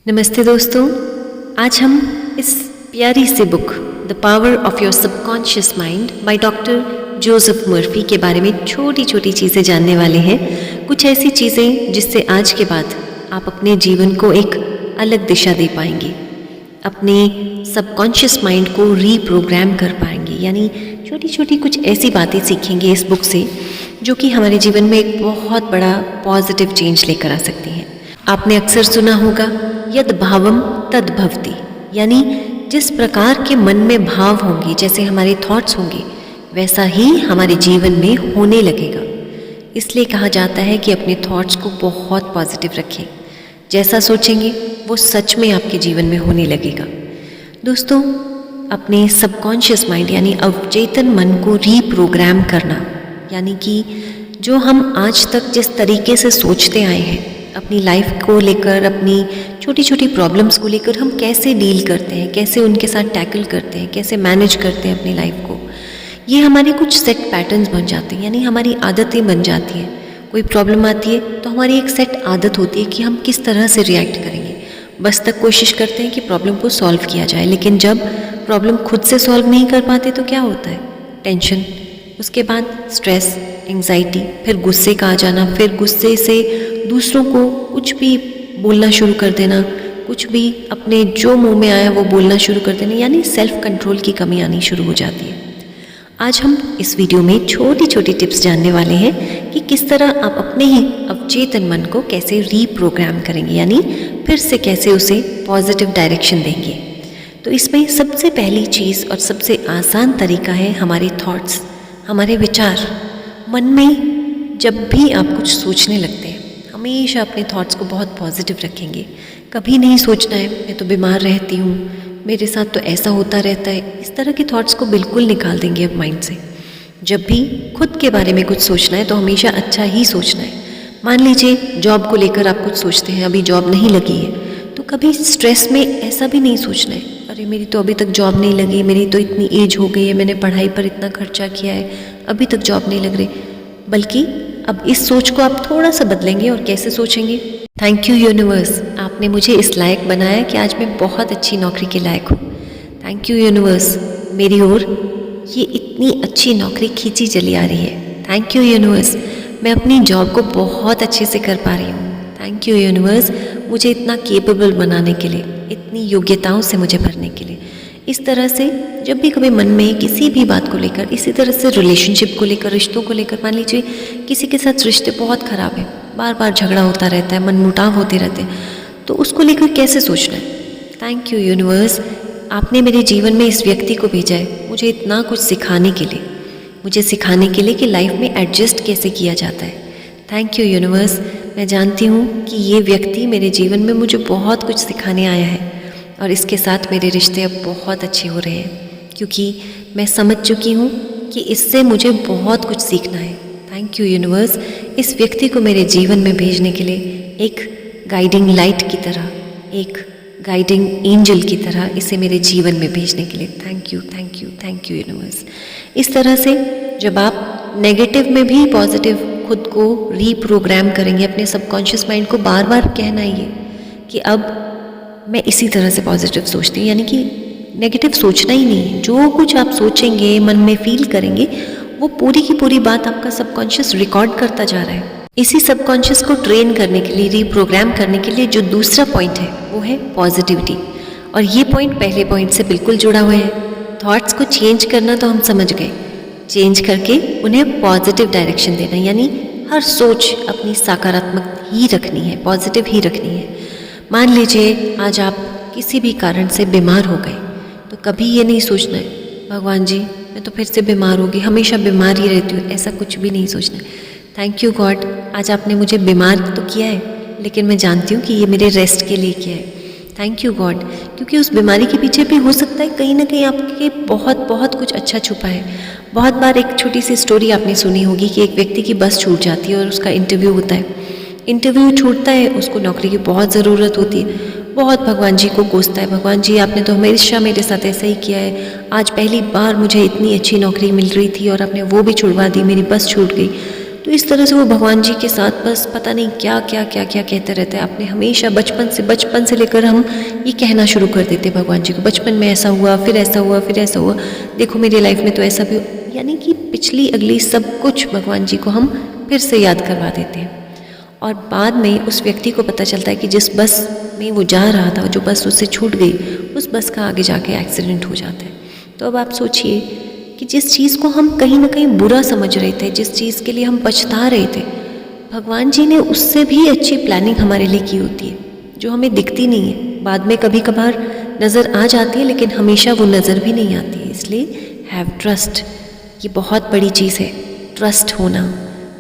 नमस्ते दोस्तों, आज हम इस प्यारी सी book the power of your subconscious mind by doctor Joseph Murphy के बारे में छोटी छोटी चीज़ें जानने वाले हैं। कुछ ऐसी चीज़ें जिससे आज के बाद आप अपने जीवन को एक अलग दिशा दे पाएंगे, अपने सबकॉन्शियस माइंड को रीप्रोग्राम कर पाएंगे। यानी छोटी छोटी कुछ ऐसी बातें सीखेंगे इस बुक से जो कि हमारे जीवन में एक बहुत बड़ा पॉजिटिव चेंज लेकर आ सकती हैं। आपने अक्सर सुना होगा यद भावम तद भवति, यानी जिस प्रकार के मन में भाव होंगे, जैसे हमारे थॉट्स होंगे, वैसा ही हमारे जीवन में होने लगेगा। इसलिए कहा जाता है कि अपने थॉट्स को बहुत पॉजिटिव रखें। जैसा सोचेंगे वो सच में आपके जीवन में होने लगेगा। दोस्तों, अपने सबकॉन्शियस माइंड यानी अवचेतन मन को रीप्रोग्राम करना, यानी कि जो हम आज तक जिस तरीके से सोचते आए हैं, अपनी लाइफ को लेकर, अपनी छोटी छोटी प्रॉब्लम्स को लेकर हम कैसे डील करते हैं, कैसे उनके साथ टैकल करते हैं, कैसे मैनेज करते हैं अपनी लाइफ को, ये हमारे कुछ सेट पैटर्न्स बन जाते हैं, यानी हमारी आदतें बन जाती हैं। कोई प्रॉब्लम आती है तो हमारी एक सेट आदत होती है कि हम किस तरह से रिएक्ट करेंगे। बस तक कोशिश करते हैं कि प्रॉब्लम को सॉल्व किया जाए, लेकिन जब प्रॉब्लम खुद से सॉल्व नहीं कर पाते तो क्या होता है? टेंशन, उसके बाद स्ट्रेस, एंग्जाइटी, फिर गुस्से का आ जाना, फिर गुस्से से दूसरों को कुछ भी बोलना शुरू कर देना, कुछ भी अपने जो मुंह में आया वो बोलना शुरू कर देना, यानी सेल्फ कंट्रोल की कमी आनी शुरू हो जाती है। आज हम इस वीडियो में छोटी छोटी टिप्स जानने वाले हैं कि किस तरह आप अपने ही अवचेतन मन को कैसे रीप्रोग्राम करेंगे, यानी फिर से कैसे उसे पॉजिटिव डायरेक्शन देंगे। तो इसमें सबसे पहली चीज़ और सबसे आसान तरीका है हमारे थॉट्स, हमारे विचार। मन में जब भी आप कुछ सोचने लगते हैं, हमेशा अपने थॉट्स को बहुत पॉजिटिव रखेंगे। कभी नहीं सोचना है मैं तो बीमार रहती हूँ, मेरे साथ तो ऐसा होता रहता है, इस तरह के थॉट्स को बिल्कुल निकाल देंगे अब माइंड से। जब भी खुद के बारे में कुछ सोचना है तो हमेशा अच्छा ही सोचना है। मान लीजिए जॉब को लेकर आप कुछ सोचते हैं, अभी जॉब नहीं लगी है, तो कभी स्ट्रेस में ऐसा भी नहीं सोचना है अरे मेरी तो अभी तक जॉब नहीं लगी, मेरी तो इतनी एज हो गई है, मैंने पढ़ाई पर इतना खर्चा किया है, अभी तक जॉब नहीं लग रही। बल्कि अब इस सोच को आप थोड़ा सा बदलेंगे और कैसे सोचेंगे? थैंक यू यूनिवर्स, आपने मुझे इस लायक बनाया कि आज मैं बहुत अच्छी नौकरी के लायक हूँ। थैंक यू यूनिवर्स, मेरी ओर ये इतनी अच्छी नौकरी खींची चली आ रही है। थैंक यू यूनिवर्स, मैं अपनी जॉब को बहुत अच्छे से कर पा रही हूँ। थैंक यू यूनिवर्स, मुझे इतना केपेबल बनाने के लिए, इतनी योग्यताओं से मुझे भरने के लिए। इस तरह से जब भी कभी मन में किसी भी बात को लेकर, इसी तरह से रिलेशनशिप को लेकर, रिश्तों को लेकर, मान लीजिए किसी के साथ रिश्ते बहुत ख़राब है, बार बार झगड़ा होता रहता है, मनमुटाव होते रहते हैं, तो उसको लेकर कैसे सोचना है? थैंक यू यूनिवर्स, आपने मेरे जीवन में इस व्यक्ति को भेजा है मुझे इतना कुछ सिखाने के लिए, मुझे सिखाने के लिए कि लाइफ में एडजस्ट कैसे किया जाता है। थैंक यू यूनिवर्स, मैं जानती हूँ कि ये व्यक्ति मेरे जीवन में मुझे बहुत कुछ सिखाने आया है और इसके साथ मेरे रिश्ते अब बहुत अच्छे हो रहे हैं, क्योंकि मैं समझ चुकी हूँ कि इससे मुझे बहुत कुछ सीखना है। थैंक यू यूनिवर्स, इस व्यक्ति को मेरे जीवन में भेजने के लिए एक गाइडिंग लाइट की तरह, एक गाइडिंग एंजल की तरह इसे मेरे जीवन में भेजने के लिए thank you, thank you, thank you universe. इस तरह से जब आप नेगेटिव में भी पॉजिटिव खुद को रीप्रोग्राम करेंगे, अपने सबकॉन्शियस माइंड को बार बार कहना ये कि अब मैं इसी तरह से पॉजिटिव सोचती हूँ, यानी कि नेगेटिव सोचना ही नहीं है। जो कुछ आप सोचेंगे, मन में फील करेंगे, वो पूरी की पूरी बात आपका सबकॉन्शियस रिकॉर्ड करता जा रहा है। इसी सबकॉन्शियस को ट्रेन करने के लिए, रीप्रोग्राम करने के लिए जो दूसरा पॉइंट है वो है पॉजिटिविटी। और ये पॉइंट पहले पॉइंट से बिल्कुल जुड़ा हुआ है। थॉट्स को चेंज करना तो हम समझ गए, चेंज करके उन्हें पॉजिटिव डायरेक्शन देना, यानी हर सोच अपनी सकारात्मक ही रखनी है, पॉजिटिव ही रखनी है। मान लीजिए आज आप किसी भी कारण से बीमार हो गए, तो कभी ये नहीं सोचना है भगवान जी मैं तो फिर से बीमार होगी, हमेशा बीमार ही रहती हूँ, ऐसा कुछ भी नहीं सोचना है। थैंक यू गॉड, आज आपने मुझे बीमार तो किया है, लेकिन मैं जानती हूँ कि ये मेरे रेस्ट के लिए किया है। थैंक यू गॉड, क्योंकि उस बीमारी के पीछे भी हो सकता है कहीं ना कहीं आपके बहुत बहुत कुछ अच्छा छुपा है। बहुत बार एक छोटी सी स्टोरी आपने सुनी होगी कि एक व्यक्ति की बस छूट जाती है और उसका इंटरव्यू होता है। इंटरव्यू छूटता है, उसको नौकरी की बहुत ज़रूरत होती है, बहुत भगवान जी को कोसता है, भगवान जी आपने तो हमेशा मेरे साथ ऐसा ही किया है, आज पहली बार मुझे इतनी अच्छी नौकरी मिल रही थी और आपने वो भी छुड़वा दी, मेरी बस छूट गई। तो इस तरह से वो भगवान जी के साथ बस पता नहीं क्या क्या क्या क्या कहते रहते हैं। आपने हमेशा बचपन से लेकर हम ये कहना शुरू कर देते हैं भगवान जी को, बचपन में ऐसा हुआ, फिर ऐसा हुआ, फिर ऐसा हुआ, देखो मेरी लाइफ में तो ऐसा भी, यानी कि पिछली अगली सब कुछ भगवान जी को हम फिर से याद करवा देते हैं। और बाद में उस व्यक्ति को पता चलता है कि जिस बस में वो जा रहा था, जो बस उससे छूट गई, उस बस का आगे जाके एक्सीडेंट हो जाता है। तो अब आप सोचिए कि जिस चीज़ को हम कहीं ना कहीं बुरा समझ रहे थे, जिस चीज़ के लिए हम पछता रहे थे, भगवान जी ने उससे भी अच्छी प्लानिंग हमारे लिए की होती है, जो हमें दिखती नहीं है, बाद में कभी कभार नज़र आ जाती है, लेकिन हमेशा वो नज़र भी नहीं आती है। इसलिए हैव ट्रस्ट, ये बहुत बड़ी चीज़ है, ट्रस्ट होना।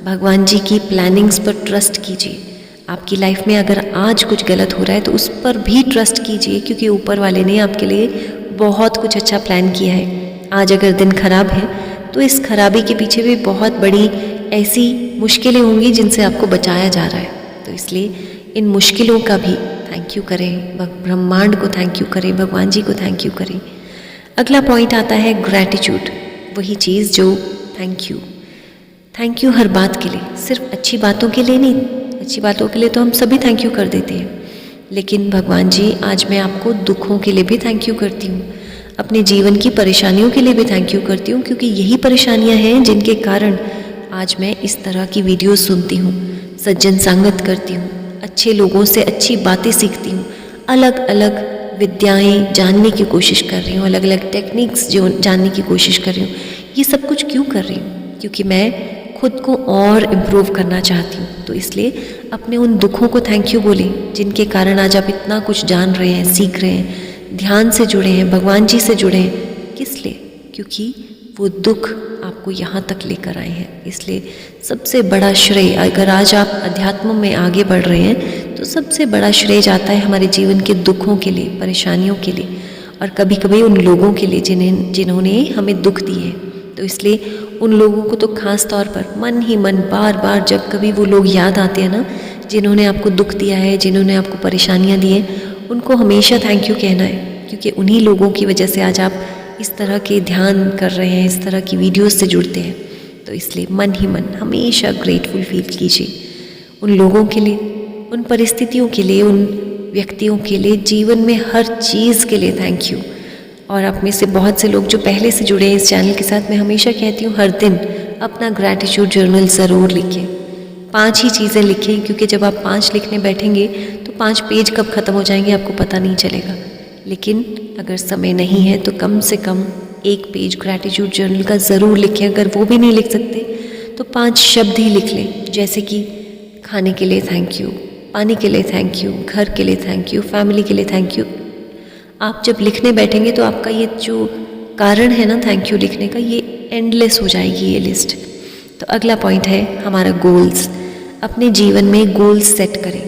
भगवान जी की प्लानिंग्स पर ट्रस्ट कीजिए। आपकी लाइफ में अगर आज कुछ गलत हो रहा है तो उस पर भी ट्रस्ट कीजिए, क्योंकि ऊपर वाले ने आपके लिए बहुत कुछ अच्छा प्लान किया है। आज अगर दिन खराब है तो इस खराबी के पीछे भी बहुत बड़ी ऐसी मुश्किलें होंगी जिनसे आपको बचाया जा रहा है। तो इसलिए इन मुश्किलों का भी थैंक यू करें, ब्रह्मांड को थैंक यू करें, भगवान जी को थैंक यू करें। अगला पॉइंट आता है ग्रैटिट्यूड, वही चीज़ जो थैंक यू हर बात के लिए, सिर्फ अच्छी बातों के लिए नहीं। अच्छी बातों के लिए तो हम सभी थैंक यू कर देते हैं, लेकिन भगवान जी आज मैं आपको दुखों के लिए भी थैंक यू करती हूँ, अपने जीवन की परेशानियों के लिए भी थैंक यू करती हूँ, क्योंकि यही परेशानियाँ हैं जिनके कारण आज मैं इस तरह की वीडियोस सुनती हूँ, सज्जन संगत करती हूँ, अच्छे लोगों से अच्छी बातें सीखती हूँ, अलग अलग विद्याएं जानने की कोशिश कर रही हूँ, अलग अलग टेक्निक्स जो जानने की कोशिश कर रही हूँ। ये सब कुछ क्यों कर रही हूँ? क्योंकि मैं खुद को और इम्प्रूव करना चाहती हूँ। तो इसलिए अपने उन दुखों को थैंक यू बोलें जिनके कारण आज आप इतना कुछ जान रहे हैं, सीख रहे हैं, ध्यान से जुड़े हैं, भगवान जी से जुड़े हैं। किस लिए? क्योंकि वो दुख आपको यहाँ तक लेकर आए हैं। इसलिए सबसे बड़ा श्रेय, अगर आज आप अध्यात्म में आगे बढ़ रहे हैं तो सबसे बड़ा श्रेय जाता है हमारे जीवन के दुखों के लिए, परेशानियों के लिए, और कभी कभी उन लोगों के लिए जिन्होंने हमें दुख दिए। तो इसलिए उन लोगों को तो खास तौर पर मन ही मन बार बार जब कभी वो लोग याद आते हैं ना, जिन्होंने आपको दुख दिया है, जिन्होंने आपको परेशानियाँ दी हैं, उनको हमेशा थैंक यू कहना है, क्योंकि उन्हीं लोगों की वजह से आज आप इस तरह के ध्यान कर रहे हैं, इस तरह की वीडियोस से जुड़ते हैं। तो इसलिए मन ही मन हमेशा ग्रेटफुल फील कीजिए उन लोगों के लिए, उन परिस्थितियों के लिए, उन व्यक्तियों के लिए, जीवन में हर चीज़ के लिए थैंक यू। और आप में से बहुत से लोग जो पहले से जुड़े हैं इस चैनल के साथ, मैं हमेशा कहती हूँ हर दिन अपना ग्रैटिट्यूड जर्नल ज़रूर लिखें। 5 ही चीज़ें लिखें, क्योंकि जब आप 5 लिखने बैठेंगे तो 5 पेज कब ख़त्म हो जाएंगे आपको पता नहीं चलेगा। लेकिन अगर समय नहीं है तो कम से कम 1 पेज ग्रैटिट्यूड जर्नल का ज़रूर लिखें। अगर वो भी नहीं लिख सकते तो 5 शब्द ही लिख लें, जैसे कि खाने के लिए थैंक यू, पानी के लिए थैंक यू, घर के लिए थैंक यू, फैमिली के लिए थैंक यू। आप जब लिखने बैठेंगे तो आपका ये जो कारण है ना थैंक यू लिखने का, ये एंडलेस हो जाएगी ये लिस्ट। तो अगला पॉइंट है हमारा गोल्स। अपने जीवन में गोल्स सेट करें।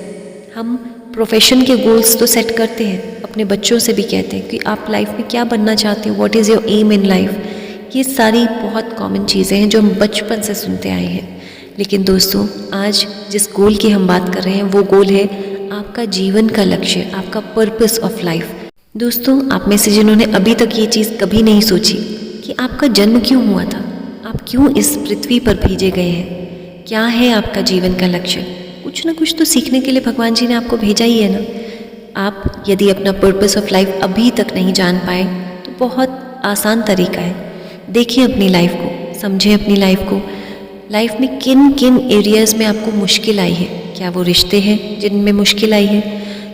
हम प्रोफेशन के गोल्स तो सेट करते हैं, अपने बच्चों से भी कहते हैं कि आप लाइफ में क्या बनना चाहते हो, what is your aim in life. ये सारी बहुत कॉमन चीज़ें हैं जो हम बचपन से सुनते आए हैं। लेकिन दोस्तों, आज जिस गोल की हम बात कर रहे हैं वो गोल है आपका जीवन का लक्ष्य, आपका पर्पस ऑफ लाइफ। दोस्तों, आप में से जिन्होंने अभी तक ये चीज़ कभी नहीं सोची कि आपका जन्म क्यों हुआ था, आप क्यों इस पृथ्वी पर भेजे गए हैं, क्या है आपका जीवन का लक्ष्य, कुछ ना कुछ तो सीखने के लिए भगवान जी ने आपको भेजा ही है ना। आप यदि अपना पर्पस ऑफ लाइफ अभी तक नहीं जान पाए तो बहुत आसान तरीका है, देखिए अपनी लाइफ को, समझें अपनी लाइफ को। लाइफ में किन किन एरियाज़ में आपको मुश्किल आई है, क्या वो रिश्ते हैं जिनमें मुश्किल आई है,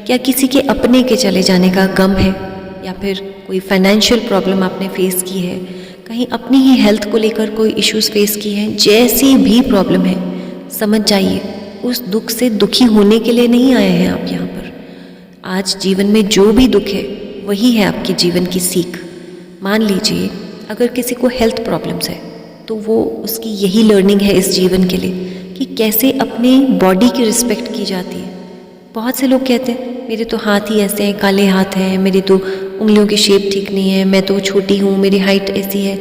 क्या किसी के अपने के चले जाने का गम है, या फिर कोई फाइनेंशियल प्रॉब्लम आपने फेस की है, कहीं अपनी ही हेल्थ को लेकर कोई इश्यूज फेस की हैं। जैसी भी प्रॉब्लम है, समझ जाइए उस दुख से दुखी होने के लिए नहीं आए हैं आप यहाँ पर। आज जीवन में जो भी दुख है वही है आपके जीवन की सीख। मान लीजिए अगर किसी को हेल्थ प्रॉब्लम्स है तो वो उसकी यही लर्निंग है इस जीवन के लिए कि कैसे अपने बॉडी की रिस्पेक्ट की जाती है। बहुत से लोग कहते हैं मेरे तो हाथ ही ऐसे हैं, काले हाथ हैं, मेरी तो उंगलियों की शेप ठीक नहीं है, मैं तो छोटी हूँ, मेरी हाइट ऐसी है।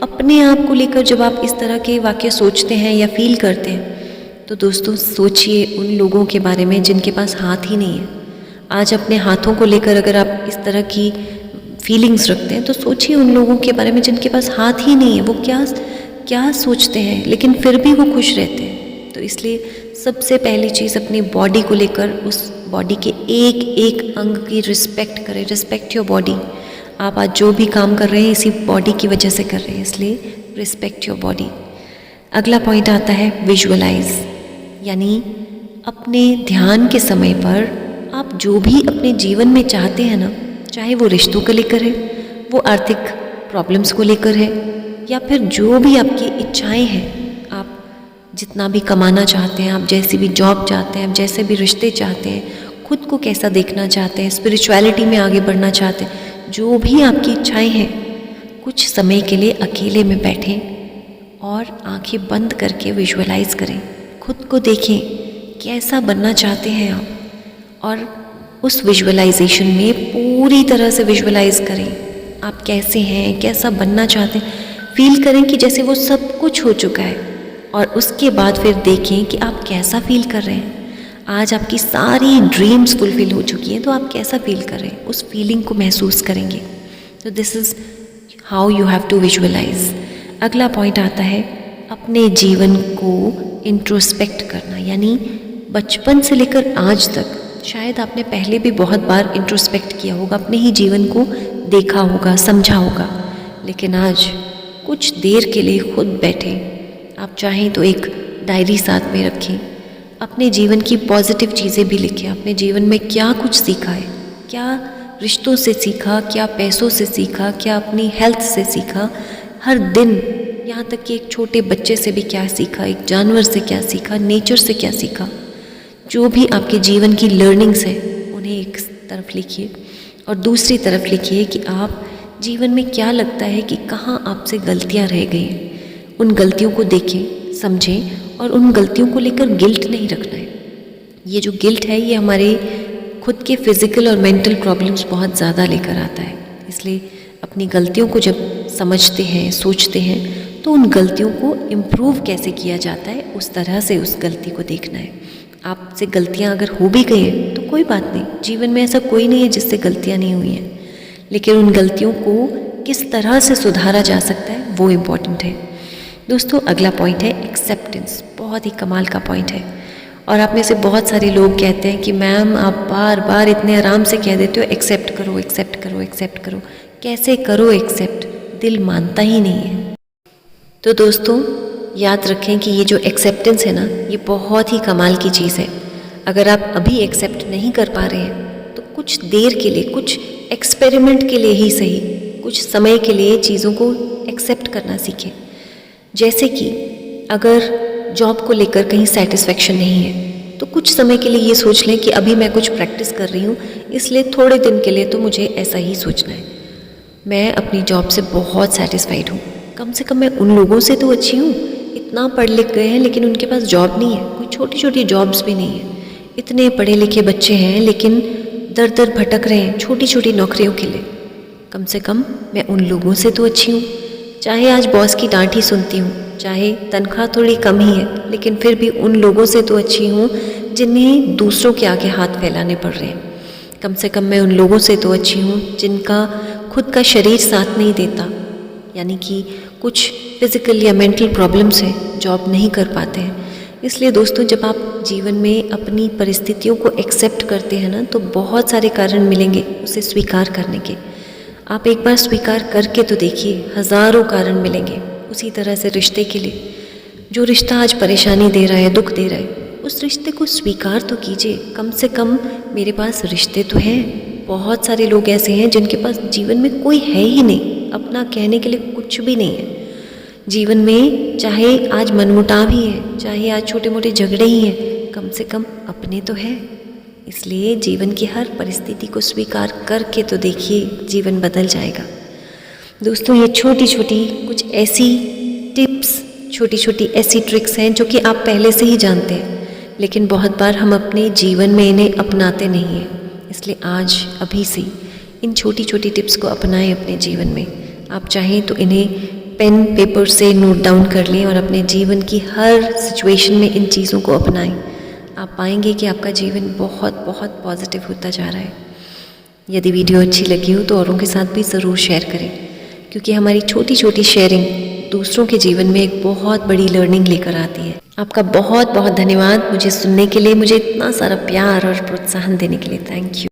अपने आप को लेकर जब आप इस तरह के वाक्य सोचते हैं या फील करते हैं तो दोस्तों सोचिए उन लोगों के बारे में जिनके पास हाथ ही नहीं है। आज अपने हाथों को लेकर अगर आप इस तरह की फीलिंग्स रखते हैं तो सोचिए उन लोगों के बारे में जिनके पास हाथ ही नहीं है, वो क्या क्या सोचते हैं, लेकिन फिर भी वो खुश रहते हैं। तो इसलिए सबसे पहली चीज़ अपनी बॉडी को लेकर उस बॉडी के एक एक अंग की रिस्पेक्ट करें। Respect your body. आप आज जो भी काम कर रहे हैं इसी बॉडी की वजह से कर रहे हैं, इसलिए रिस्पेक्ट योर बॉडी। अगला पॉइंट आता है विजुअलाइज, यानी अपने ध्यान के समय पर आप जो भी अपने जीवन में चाहते हैं ना, चाहे वो रिश्तों को लेकर है, वो आर्थिक प्रॉब्लम्स को लेकर है, या फिर जो भी आपकी इच्छाएं हैं, आप जितना भी कमाना चाहते हैं, आप जैसी भी जॉब चाहते हैं, आप जैसे भी रिश्ते चाहते हैं, खुद को कैसा देखना चाहते हैं, स्पिरिचुअलिटी में आगे बढ़ना चाहते हैं, जो भी आपकी इच्छाएं हैं, कुछ समय के लिए अकेले में बैठें और आंखें बंद करके विजुअलाइज करें। खुद को देखें कैसा बनना चाहते हैं आप, और उस विजुअलाइजेशन में पूरी तरह से विजुअलाइज करें आप कैसे हैं, कैसा बनना चाहते हैं। फील करें कि जैसे वो सब कुछ हो चुका है, और उसके बाद फिर देखें कि आप कैसा फील कर रहे हैं। आज आपकी सारी ड्रीम्स फुलफिल हो चुकी हैं, तो आप कैसा फील कर रहे हैं, उस फीलिंग को महसूस करेंगे। तो this is how you have to visualise. अगला पॉइंट आता है अपने जीवन को इंट्रोस्पेक्ट करना, यानी बचपन से लेकर आज तक शायद आपने पहले भी बहुत बार इंट्रोस्पेक्ट किया होगा, अपने ही जीवन को देखा होगा, समझा होगा, लेकिन आज कुछ देर के लिए खुद बैठे। आप चाहें तो एक डायरी साथ में रखें, अपने जीवन की पॉजिटिव चीज़ें भी लिखें। अपने जीवन में क्या कुछ सीखा है, क्या रिश्तों से सीखा, क्या पैसों से सीखा, क्या अपनी हेल्थ से सीखा, हर दिन, यहाँ तक कि एक छोटे बच्चे से भी क्या सीखा, एक जानवर से क्या सीखा, नेचर से क्या सीखा। जो भी आपके जीवन की लर्निंग्स है उन्हें एक तरफ लिखिए, और दूसरी तरफ लिखिए कि आप जीवन में क्या लगता है कि कहाँ आपसे गलतियाँ रह गई हैं। उन गलतियों को देखें, समझें, और उन गलतियों को लेकर गिल्ट नहीं रखना है। ये जो गिल्ट है ये हमारे खुद के फिज़िकल और मेंटल प्रॉब्लम्स बहुत ज़्यादा लेकर आता है। इसलिए अपनी गलतियों को जब समझते हैं, सोचते हैं, तो उन गलतियों को इम्प्रूव कैसे किया जाता है उस तरह से उस गलती को देखना है। आपसे गलतियाँ अगर हो भी गई हैं तो कोई बात नहीं, जीवन में ऐसा कोई नहीं है जिससे गलतियाँ नहीं हुई हैं, लेकिन उन गलतियों को किस तरह से सुधारा जा सकता है वो इम्पॉर्टेंट है। दोस्तों अगला पॉइंट है एक्सेप्टेंस। बहुत ही कमाल का पॉइंट है, और आप में से बहुत सारे लोग कहते हैं कि मैम आप बार बार इतने आराम से कह देते हो एक्सेप्ट करो, एक्सेप्ट करो, एक्सेप्ट करो। कैसे करो एक्सेप्ट, दिल मानता ही नहीं है। तो दोस्तों याद रखें कि ये जो एक्सेप्टेंस है ना, ये बहुत ही कमाल की चीज़ है। अगर आप अभी एक्सेप्ट नहीं कर पा रहे हैं तो कुछ देर के लिए, कुछ एक्सपेरिमेंट के लिए ही सही, कुछ समय के लिए चीज़ों को एक्सेप्ट करना सीखें। जैसे कि अगर जॉब को लेकर कहीं सेटिस्फेक्शन नहीं है तो कुछ समय के लिए ये सोच लें कि अभी मैं कुछ प्रैक्टिस कर रही हूँ, इसलिए थोड़े दिन के लिए तो मुझे ऐसा ही सोचना है। मैं अपनी जॉब से बहुत सेटिस्फाइड हूँ, कम से कम मैं उन लोगों से तो अच्छी हूँ, इतना पढ़ लिख गए हैं लेकिन उनके पास जॉब नहीं है, कोई छोटी छोटी जॉब्स भी नहीं है। इतने पढ़े लिखे बच्चे हैं लेकिन दर दर भटक रहे हैं छोटी छोटी नौकरियों के लिए। कम से कम मैं उन लोगों से तो अच्छी हूँ। चाहे आज बॉस की डांट ही सुनती हूँ, चाहे तनख्वाह थोड़ी कम ही है, लेकिन फिर भी उन लोगों से तो अच्छी हूँ जिन्हें दूसरों के आगे हाथ फैलाने पड़ रहे हैं। कम से कम मैं उन लोगों से तो अच्छी हूँ जिनका खुद का शरीर साथ नहीं देता, यानी कि कुछ फिज़िकल या मेंटल प्रॉब्लम्स हैं, जॉब नहीं कर पाते हैं। इसलिए दोस्तों जब आप जीवन में अपनी परिस्थितियों को एक्सेप्ट करते हैं ना, तो बहुत सारे कारण मिलेंगे उसे स्वीकार करने के। आप एक बार स्वीकार करके तो देखिए, हज़ारों कारण मिलेंगे। उसी तरह से रिश्ते के लिए, जो रिश्ता आज परेशानी दे रहा है, दुख दे रहा है, उस रिश्ते को स्वीकार तो कीजिए। कम से कम मेरे पास रिश्ते तो हैं। बहुत सारे लोग ऐसे हैं जिनके पास जीवन में कोई है ही नहीं, अपना कहने के लिए कुछ भी नहीं है। जीवन में चाहे आज मनमुटाव ही है, चाहे आज छोटे मोटे झगड़े ही हैं, कम से कम अपने तो है। इसलिए जीवन की हर परिस्थिति को स्वीकार करके तो देखिए, जीवन बदल जाएगा। दोस्तों ये छोटी छोटी कुछ ऐसी टिप्स, छोटी छोटी ऐसी ट्रिक्स हैं जो कि आप पहले से ही जानते हैं, लेकिन बहुत बार हम अपने जीवन में इन्हें अपनाते नहीं हैं। इसलिए आज अभी से इन छोटी छोटी टिप्स को अपनाएं अपने जीवन में। आप चाहें तो इन्हें पेन पेपर से नोट डाउन कर लें और अपने जीवन की हर सिचुएशन में इन चीज़ों को अपनाएं। आप पाएंगे कि आपका जीवन बहुत बहुत पॉजिटिव होता जा रहा है। यदि वीडियो अच्छी लगी हो तो औरों के साथ भी ज़रूर शेयर करें, क्योंकि हमारी छोटी छोटी शेयरिंग दूसरों के जीवन में एक बहुत बड़ी लर्निंग लेकर आती है। आपका बहुत बहुत धन्यवाद मुझे सुनने के लिए, मुझे इतना सारा प्यार और प्रोत्साहन देने के लिए। Thank you.